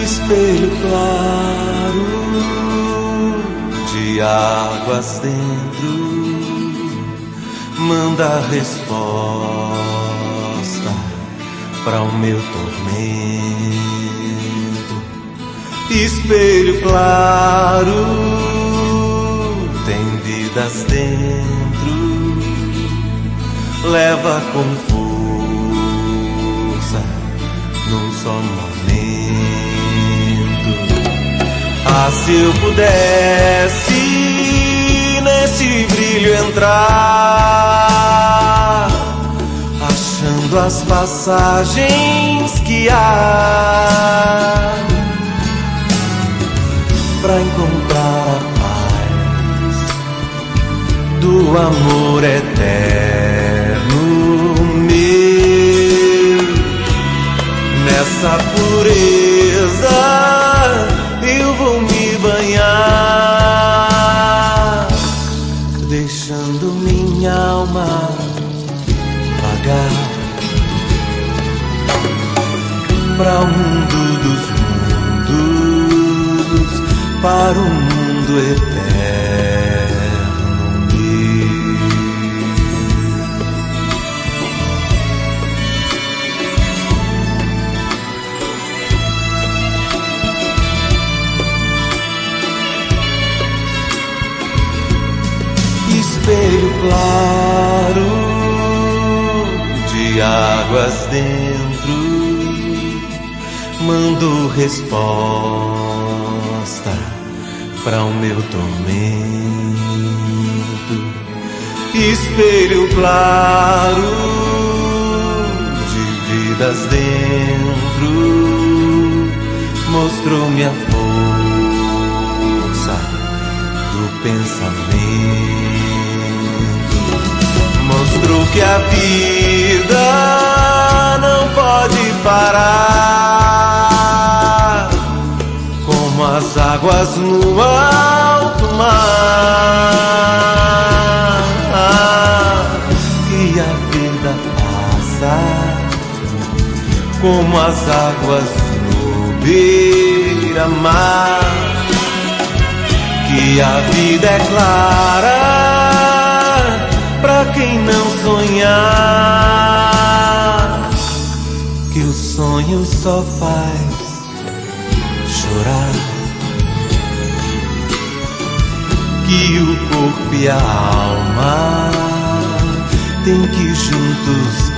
espelho claro de águas dentro, manda a resposta para o meu tormento. Espelho claro, tem vidas dentro, leva com força num só momento. Ah, se eu pudesse nesse brilho entrar, achando as passagens que há pra encontrar a paz do amor eterno meu. Nessa pureza eu vou me banhar, deixando minha alma vagar para o mundo dos mundos, para o mundo eterno meu. Espelho claro de águas dentro, mando resposta para o meu tormento. Espelho claro de vidas dentro, mostrou-me a força do pensamento. Mostrou que a vida não pode parar, como as águas no alto mar. E a vida passa, como as águas no beira-mar. Que a vida é clara pra quem não sonhar, que o sonho só faz chorar, que o corpo e a alma têm que juntos